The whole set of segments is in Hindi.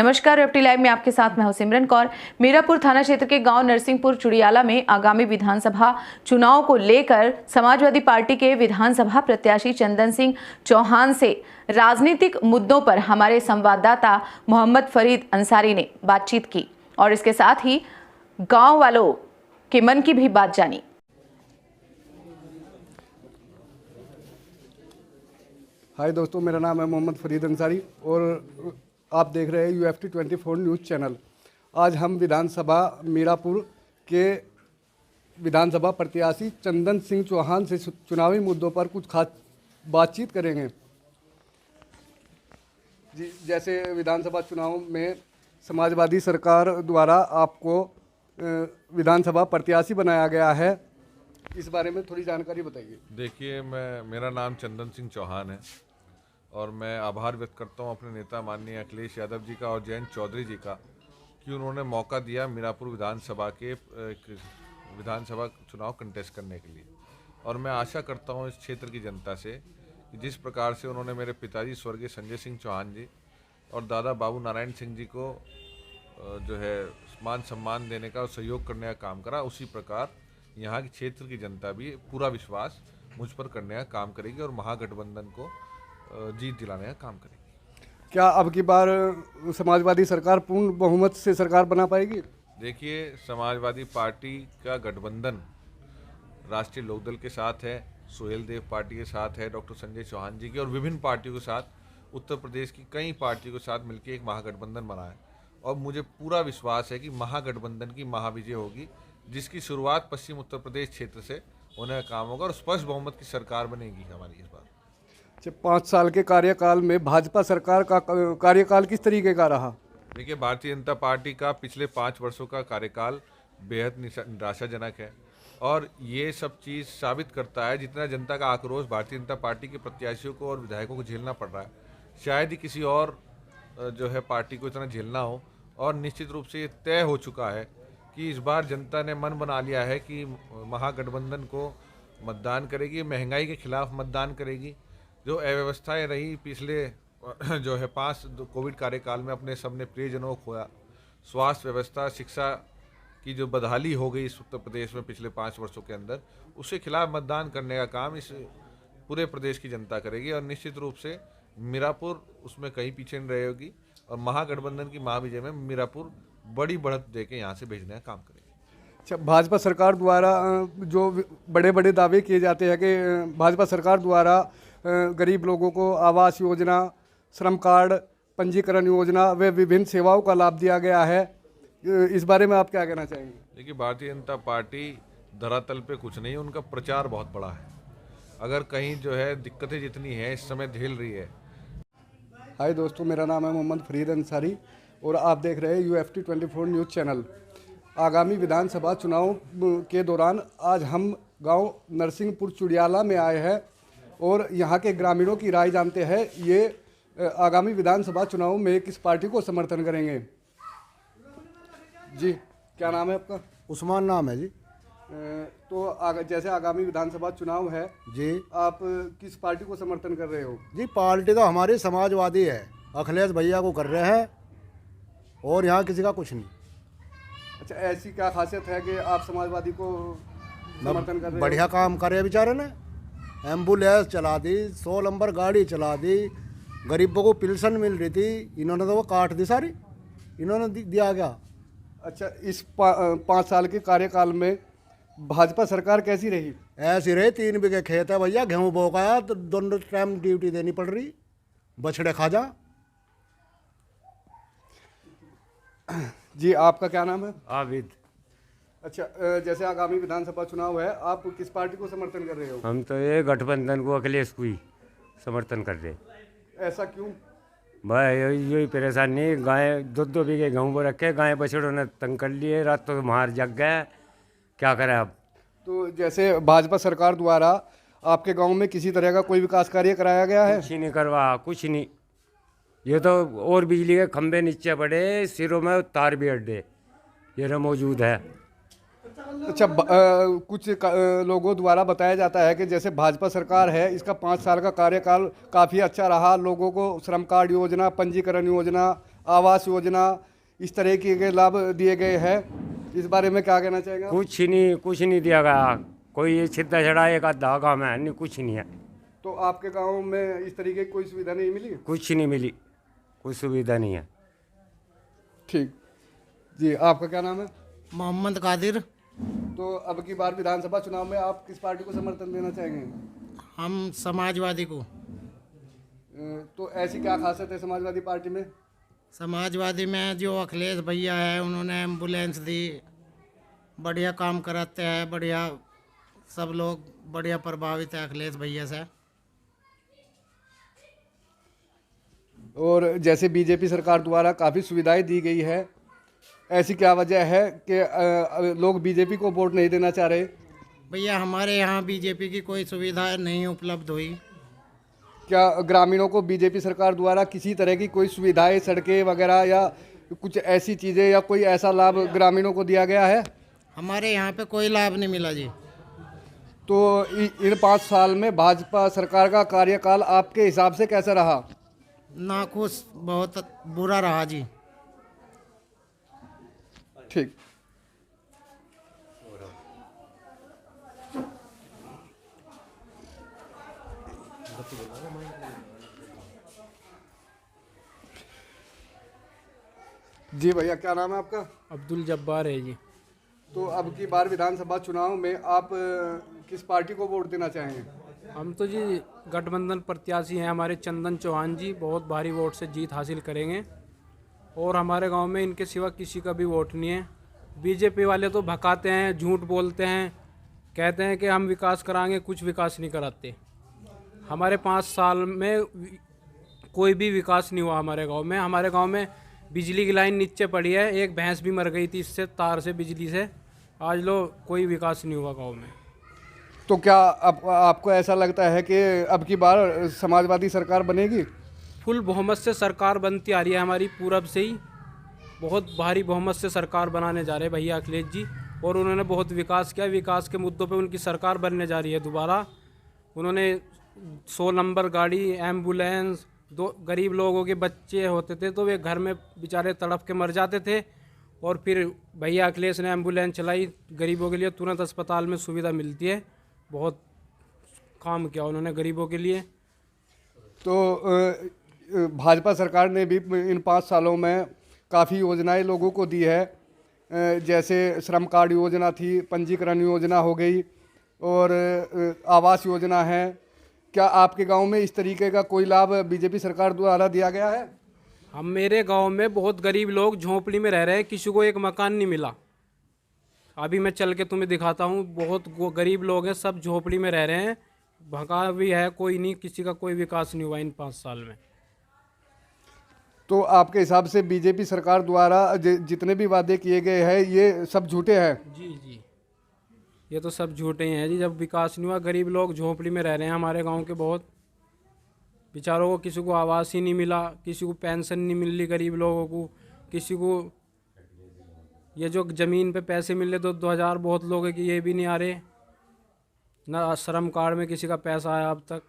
नमस्कार, एफटी लाइव में आपके साथ मैं हूं सिमरन कौर। मीरापुर थाना क्षेत्र के गांव नरसिंहपुर चुड़ियाला में आगामी विधानसभा चुनाव को लेकर समाजवादी पार्टी के विधानसभा प्रत्याशी चंदन सिंह चौहान से राजनीतिक मुद्दों पर हमारे संवाददाता मोहम्मद फरीद अंसारी ने बातचीत की और इसके साथ ही गाँव वालों के मन की भी बात जानी। हाय दोस्तों, मेरा नाम है मोहम्मद फरीद अंसारी और आप देख रहे हैं UFT 24 न्यूज़ चैनल। आज हम विधानसभा मीरापुर के विधानसभा प्रत्याशी चंदन सिंह चौहान से चुनावी मुद्दों पर कुछ खास बातचीत करेंगे। जी, जैसे विधानसभा चुनाव में समाजवादी सरकार द्वारा आपको विधानसभा प्रत्याशी बनाया गया है, इस बारे में थोड़ी जानकारी बताइए। देखिए, मेरा नाम चंदन सिंह चौहान है और मैं आभार व्यक्त करता हूं अपने नेता माननीय अखिलेश यादव जी का और जयंत चौधरी जी का कि उन्होंने मौका दिया मीरापुर विधानसभा के विधानसभा चुनाव कंटेस्ट करने के लिए। और मैं आशा करता हूं इस क्षेत्र की जनता से कि जिस प्रकार से उन्होंने मेरे पिताजी स्वर्गीय संजय सिंह चौहान जी और दादा बाबू नारायण सिंह जी को जो है मान सम्मान देने का और सहयोग करने का काम करा, उसी प्रकार यहाँ के क्षेत्र की जनता भी पूरा विश्वास मुझ पर करने का काम करेगी और महागठबंधन को जीत दिलाने का काम करेगी। क्या अब की बार समाजवादी सरकार पूर्ण बहुमत से सरकार बना पाएगी? देखिए, समाजवादी पार्टी का गठबंधन राष्ट्रीय लोकदल के साथ है, सुहेल देव पार्टी के साथ है, डॉक्टर संजय चौहान जी की और विभिन्न पार्टियों के साथ, उत्तर प्रदेश की कई पार्टियों के साथ मिलकर एक महागठबंधन बना है। और मुझे पूरा विश्वास है कि महागठबंधन की महाविजय होगी, जिसकी शुरुआत पश्चिम उत्तर प्रदेश क्षेत्र से होने का काम होगा और स्पष्ट बहुमत की सरकार बनेगी हमारी इस बार। 5 साल के कार्यकाल में भाजपा सरकार का कार्यकाल किस तरीके का रहा? देखिए, भारतीय जनता पार्टी का पिछले 5 वर्षों का कार्यकाल बेहद निराशाजनक है और ये सब चीज़ साबित करता है जितना जनता का आक्रोश भारतीय जनता पार्टी के प्रत्याशियों को और विधायकों को झेलना पड़ रहा है, शायद ही किसी और जो है पार्टी को इतना झेलना हो। और निश्चित रूप से ये तय हो चुका है कि इस बार जनता ने मन बना लिया है कि महागठबंधन को मतदान करेगी, महंगाई के खिलाफ मतदान करेगी। जो अव्यवस्थाएं रही पिछले जो है 5 कोविड कार्यकाल में, अपने सबने प्रियजनों को खोया, स्वास्थ्य व्यवस्था, शिक्षा की जो बदहाली हो गई इस उत्तर प्रदेश में पिछले 5 वर्षों के अंदर, उसके खिलाफ मतदान करने का काम इस पूरे प्रदेश की जनता करेगी और निश्चित रूप से मीरापुर उसमें कहीं पीछे नहीं रहेगी और महागठबंधन की महाविजय में मीरापुर बड़ी बढ़त देके यहाँ से भेजने का काम करेगी। अच्छा, भाजपा सरकार द्वारा जो बड़े बड़े दावे किए जाते हैं कि भाजपा सरकार द्वारा गरीब लोगों को आवास योजना, श्रम कार्ड, पंजीकरण योजना व विभिन्न सेवाओं का लाभ दिया गया है, इस बारे में आप क्या कहना चाहेंगे? देखिए, भारतीय जनता पार्टी धरातल पे कुछ नहीं, उनका प्रचार बहुत बड़ा है। अगर कहीं जो है दिक्कतें जितनी हैं इस समय झेल रही है। हाय दोस्तों, मेरा नाम है मोहम्मद फरीद अंसारी और आप देख रहे हैं UFT 24 न्यूज़ चैनल। आगामी विधानसभा चुनाव के दौरान आज हम गांव नरसिंहपुर चुड़ियाला में आए हैं और यहाँ के ग्रामीणों की राय जानते हैं ये आगामी विधानसभा चुनाव में किस पार्टी को समर्थन करेंगे। जी, क्या नाम है आपका? उस्मान नाम है जी। तो जैसे आगामी विधानसभा चुनाव है जी, आप किस पार्टी को समर्थन कर रहे हो? जी, पार्टी तो हमारी समाजवादी है, अखिलेश भैया को कर रहे हैं और यहाँ किसी का कुछ नहीं। अच्छा, ऐसी क्या खासियत है कि आप समाजवादी को समर्थन कर रहे हो? बढ़िया काम करे बेचारे ने, एम्बुलेंस चला दी, 100 नंबर गाड़ी चला दी, गरीबों को पेंशन मिल रही थी, इन्होंने तो वो काट दी सारी, इन्होंने दिया गया। अच्छा, इस 5 साल के कार्यकाल में भाजपा सरकार कैसी रही? ऐसी रही, 3 बीघे खेत है भैया, गेहूँ बोकाया तो दोनों टाइम ड्यूटी देनी पड़ रही, बछड़े खा जा। जी, आपका क्या नाम है? आबिद। अच्छा, जैसे आगामी विधानसभा चुनाव है, आप किस पार्टी को समर्थन कर रहे हो? हम तो ये गठबंधन को अखिलेश को ही समर्थन कर रहे। ऐसा क्यों? भाई यही परेशानी, गाय 2-2 बीघे गेहूँ पर रखे, गाय बछड़ों ने तंग कर लिए, रात तो मार जग गए, क्या करें अब। तो जैसे भाजपा सरकार द्वारा आपके गांव में किसी तरह का कोई विकास कार्य कराया गया है? कुछ ही नहीं करवा, कुछ नहीं। ये तो और बिजली के खंभे नीचे पड़े, सिरों में तार भी अड्डे, ये तो मौजूद है। अच्छा, कुछ लोगों द्वारा बताया जाता है कि जैसे भाजपा सरकार है, इसका 5 साल का कार्यकाल काफ़ी अच्छा रहा, लोगों को श्रम कार्ड योजना, पंजीकरण योजना, आवास योजना इस तरह के लाभ दिए गए हैं, इस बारे में क्या कहना चाहेंगे आप? कुछ नहीं दिया गया। कोई ये सीधा छड़ा एक आधा काम है नहीं, कुछ नहीं है। तो आपके गांव में इस तरीके की कोई सुविधा नहीं मिली? कुछ नहीं मिली, कोई सुविधा नहीं है। ठीक जी, आपका क्या नाम है? मोहम्मद कादिर। तो अब की बार विधानसभा चुनाव में आप किस पार्टी को समर्थन देना चाहेंगे? हम समाजवादी को। तो ऐसी क्या खासियत है समाजवादी पार्टी में? समाजवादी में जो अखिलेश भैया है, उन्होंने एम्बुलेंस दी, बढ़िया काम कराते हैं, बढ़िया, सब लोग बढ़िया प्रभावित है अखिलेश भैया से। और जैसे बीजेपी सरकार द्वारा काफ़ी सुविधाएं दी गई है, ऐसी क्या वजह है कि लोग बीजेपी को वोट नहीं देना चाह रहे? भैया हमारे यहाँ बीजेपी की कोई सुविधा नहीं उपलब्ध हुई। क्या ग्रामीणों को बीजेपी सरकार द्वारा किसी तरह की कोई सुविधाएं, सड़कें वगैरह या कुछ ऐसी चीज़ें या कोई ऐसा लाभ ग्रामीणों को दिया गया है? हमारे यहाँ पे कोई लाभ नहीं मिला जी। तो इन 5 साल में भाजपा सरकार का कार्यकाल आपके हिसाब से कैसा रहा? नाखुश, बहुत बुरा रहा जी। ठीक। जी भैया, क्या नाम है आपका? अब्दुल जब्बार है जी। तो अब की बार विधानसभा चुनाव में आप किस पार्टी को वोट देना चाहेंगे? हम तो जी गठबंधन प्रत्याशी हैं, हमारे चंदन चौहान जी बहुत भारी वोट से जीत हासिल करेंगे और हमारे गांव में इनके सिवा किसी का भी वोट नहीं है। बीजेपी वाले तो भकाते हैं, झूठ बोलते हैं, कहते हैं कि हम विकास कराएंगे, कुछ विकास नहीं कराते। हमारे 5 साल में कोई भी विकास नहीं हुआ हमारे गांव में। हमारे गांव में बिजली की लाइन नीचे पड़ी है, एक भैंस भी मर गई थी इससे, तार से, बिजली से। आज लो कोई विकास नहीं हुआ गांव में। तो क्या आपको ऐसा लगता है कि अब की बार समाजवादी सरकार बनेगी? फुल बहुमत से सरकार बनती आ रही है हमारी, पूरब से ही बहुत भारी बहुमत से सरकार बनाने जा रहे हैं भैया अखिलेश जी। और उन्होंने बहुत विकास किया, विकास के मुद्दों पे उनकी सरकार बनने जा रही है दोबारा। उन्होंने 100 नंबर गाड़ी, एम्बुलेंस, गरीब लोगों के बच्चे होते थे तो वे घर में बेचारे तड़प के मर जाते थे, और फिर भैया अखिलेश ने एम्बुलेंस चलाई गरीबों के लिए, तुरंत अस्पताल में सुविधा मिलती है। बहुत काम किया उन्होंने गरीबों के लिए। तो भाजपा सरकार ने भी इन 5 सालों में काफ़ी योजनाएं लोगों को दी है, जैसे श्रम कार्ड योजना थी, पंजीकरण योजना हो गई और आवास योजना है। क्या आपके गांव में इस तरीके का कोई लाभ बीजेपी सरकार द्वारा दिया गया है? हम मेरे गांव में बहुत गरीब लोग झोंपड़ी में रह रहे हैं, किसी को एक मकान नहीं मिला। अभी मैं चल के तुम्हें दिखाता हूँ, बहुत गरीब लोग हैं, सब झोपड़ी में रह रहे हैं, भगा भी है कोई नहीं, किसी का कोई विकास नहीं हुआ इन 5 साल में। तो आपके हिसाब से बीजेपी सरकार द्वारा जितने भी वादे किए गए हैं ये सब झूठे हैं? जी जी, ये तो सब झूठे हैं जी। जब विकास नहीं हुआ, गरीब लोग झोंपड़ी में रह रहे हैं हमारे गांव के, बहुत बेचारों को, किसी को आवास ही नहीं मिला, किसी को पेंशन नहीं मिल रही गरीब लोगों को, किसी को ये जो ज़मीन पे पैसे मिल रहे 2-2 हज़ार बहुत लोग हैं कि ये भी नहीं आ रहे, ना श्रम कार्ड में किसी का पैसा आया अब तक।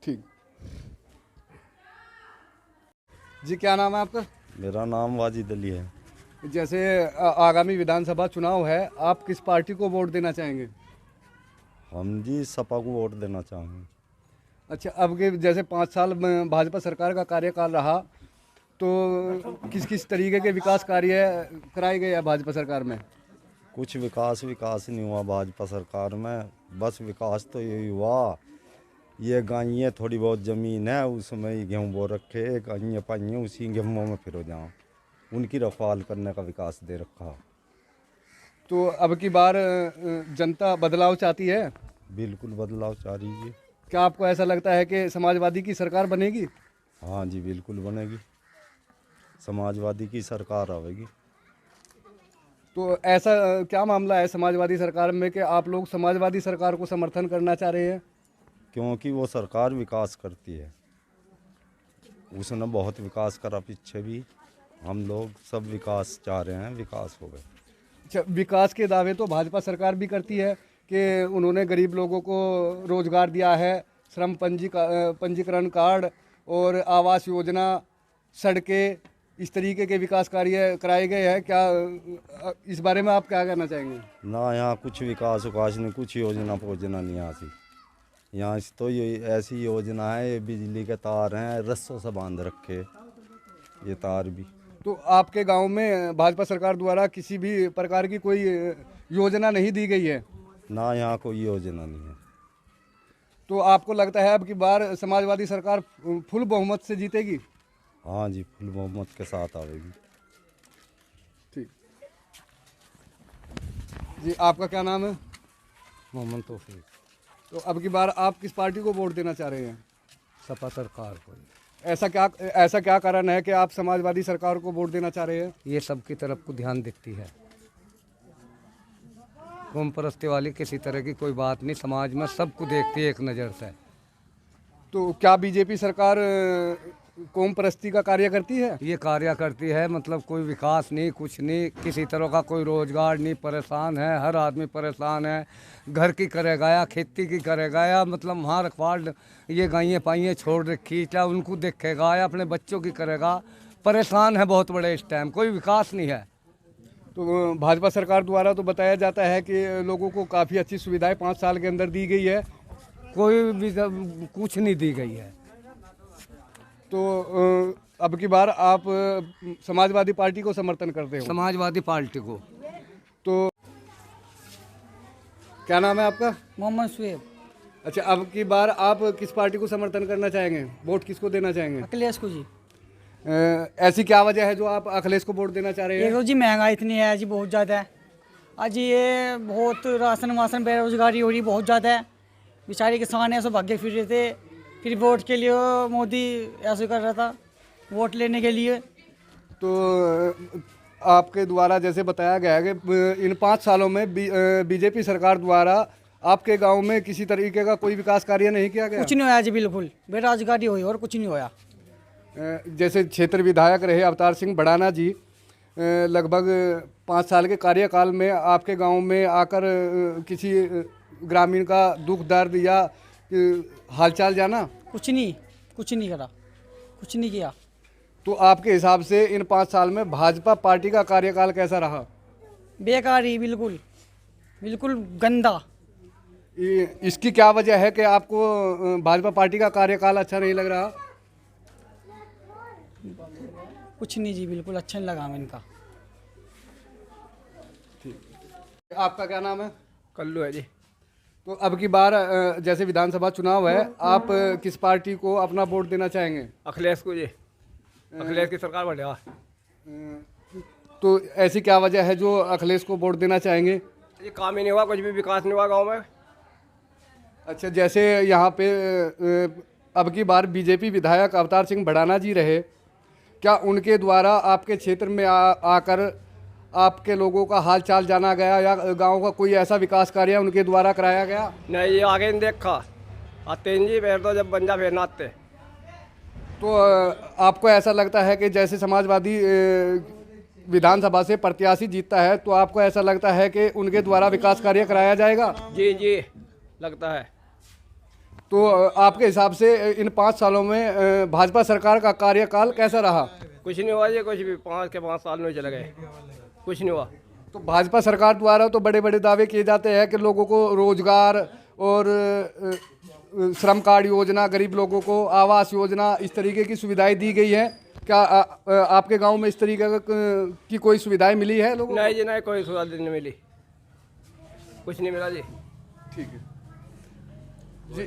ठीक जी, क्या नाम है आपका? मेरा नाम वाजिद अली है। जैसे आगामी विधानसभा चुनाव है, आप किस पार्टी को वोट देना चाहेंगे? हम जी सपा को वोट देना चाहेंगे। अच्छा, अब के जैसे 5 साल में भाजपा सरकार का कार्यकाल रहा, तो किस किस तरीके के विकास कार्य कराए गए हैं भाजपा सरकार में? कुछ विकास नहीं हुआ भाजपा सरकार में। बस विकास तो यही हुआ, ये गाइयाँ थोड़ी बहुत ज़मीन है उसमें ही गेहूँ बो रखे, गाइयाँ पाइयाँ उसी गेहूँ में फिर हो जाऊँ, उनकी रखवाल करने का विकास दे रखा। तो अब की बार जनता बदलाव चाहती है? बिल्कुल बदलाव चाह रही है। क्या आपको ऐसा लगता है कि समाजवादी की सरकार बनेगी? हाँ जी, बिल्कुल बनेगी, समाजवादी की सरकार आवेगी। तो ऐसा क्या मामला है समाजवादी सरकार में कि आप लोग समाजवादी सरकार को समर्थन करना चाह रहे हैं? क्योंकि वो सरकार विकास करती है, उसने बहुत विकास करा पीछे भी, हम लोग सब विकास चाह रहे हैं, विकास हो गए। अच्छा, विकास के दावे तो भाजपा सरकार भी करती है कि उन्होंने गरीब लोगों को रोजगार दिया है, श्रम पंजीकरण कार्ड और आवास योजना सड़कें, इस तरीके के विकास कार्य कराए गए हैं। क्या इस बारे में आप क्या कहना चाहेंगे? ना यहाँ कुछ विकास उकास नहीं, कुछ योजना फोजना नहीं यहाँ से। यहाँ से तो ये ऐसी योजना है, ये बिजली के तार हैं, रस्सों से बांध रखे ये तार भी। तो आपके गांव में भाजपा सरकार द्वारा किसी भी प्रकार की कोई योजना नहीं दी गई है? ना यहाँ कोई योजना नहीं है। तो आपको लगता है अब की बार समाजवादी सरकार फुल बहुमत से जीतेगी? हाँ जी, फुल बहुमत के साथ आवेगी। ठीक जी, आपका क्या नाम है? मोहम्मद तौफीक। तो अब की बार आप किस पार्टी को वोट देना चाह रहे हैं? सपा सरकार को। ऐसा क्या कारण है कि आप समाजवादी सरकार को वोट देना चाह रहे हैं? ये सबकी तरफ को ध्यान देती है, कौम परस्ती वाली किसी तरह की कोई बात नहीं, समाज में सबको देखती है एक नज़र से। तो क्या बीजेपी सरकार कौम परस्ती का कार्य करती है? ये कार्य करती है, मतलब कोई विकास नहीं, कुछ नहीं, किसी तरह का कोई रोजगार नहीं, परेशान है, हर आदमी परेशान है। घर की करेगा या खेती की करेगा या मतलब वहाँ रखवाल ये गायें पाइएं छोड़ रखी, क्या उनको देखेगा या अपने बच्चों की करेगा। परेशान है बहुत बड़े, इस टाइम कोई विकास नहीं है। तो भाजपा सरकार द्वारा तो बताया जाता है कि लोगों को काफ़ी अच्छी सुविधाएं 5 साल के अंदर दी गई है। कोई भी कुछ नहीं दी गई है। तो अब की बार आप समाजवादी पार्टी को समर्थन करते हो? समाजवादी पार्टी को। तो क्या नाम है आपका? मोहम्मद शुएब। अच्छा, अब की बार आप किस पार्टी को समर्थन करना चाहेंगे? वोट किसको देना चाहेंगे? अखिलेश को जी। ऐसी क्या वजह है जो आप अखिलेश को वोट देना चाह रहे हैं? एक तो जी महंगाई इतनी है जी, बहुत ज़्यादा है। आज ये बहुत राशन वासन बेरोजगारी हो रही बहुत ज़्यादा है। बेचारे किसान ऐसे भागे फिर रहे थे, फिर वोट के लिए मोदी ऐसे कर रहा था, वोट लेने के लिए। तो आपके द्वारा जैसे बताया गया है कि इन 5 सालों में बीजेपी सरकार द्वारा आपके गांव में किसी तरीके का कोई विकास कार्य नहीं किया गया? कुछ नहीं होया जी, बिल्कुल बेरोजगारी हुई और कुछ नहीं होया। जैसे क्षेत्र विधायक रहे अवतार सिंह भड़ाना जी, लगभग 5 साल के कार्यकाल में आपके गांव में आकर किसी ग्रामीण का दुख दर्द या हालचाल जाना? कुछ नहीं करा, कुछ नहीं किया। तो आपके हिसाब से इन 5 साल में भाजपा पार्टी का कार्यकाल कैसा रहा? बेकार ही, बिल्कुल बिल्कुल गंदा। इसकी क्या वजह है कि आपको भाजपा पार्टी का कार्यकाल अच्छा नहीं लग रहा? कुछ नहीं जी, बिल्कुल अच्छा नहीं लगा हमें इनका। आपका क्या नाम है? कल्लू है जी। तो अब की बार जैसे विधानसभा चुनाव है, आप किस पार्टी को अपना वोट देना चाहेंगे? अखिलेश को जी, अखिलेश की सरकार बढ़िया। तो ऐसी क्या वजह है जो अखिलेश को वोट देना चाहेंगे? ये काम ही नहीं हुआ, कुछ भी विकास नहीं हुआ गांव में। अच्छा, जैसे यहाँ पे अब की बार बीजेपी विधायक अवतार सिंह भड़ाना जी रहे, क्या उनके द्वारा आपके क्षेत्र में आकर आपके लोगों का हाल चाल जाना गया या गांव का कोई ऐसा विकास कार्य उनके द्वारा कराया गया? नहीं, ये आगे नहीं देखा, आते जी फिर तो जब बन जा फिर नाते। तो आपको ऐसा लगता है कि जैसे समाजवादी विधानसभा से प्रत्याशी जीतता है, तो आपको ऐसा लगता है कि उनके द्वारा विकास कार्य कराया जाएगा? जी जी, लगता है। तो आपके हिसाब से इन 5 सालों में भाजपा सरकार का कार्यकाल कैसा रहा? कुछ नहीं हुआ जी, कुछ भी 5 साल में चले गए, कुछ नहीं हुआ। तो भाजपा सरकार द्वारा तो बड़े बड़े दावे किए जाते हैं कि लोगों को रोजगार और श्रम कार्ड योजना, गरीब लोगों को आवास योजना, इस तरीके की सुविधाएं दी गई हैं। क्या आपके गांव में इस तरीके की कोई सुविधाएं मिली है लोगों को? नहीं जी, नहीं, कोई सुविधा नहीं मिली, कुछ नहीं मिला जी। ठीक है जी।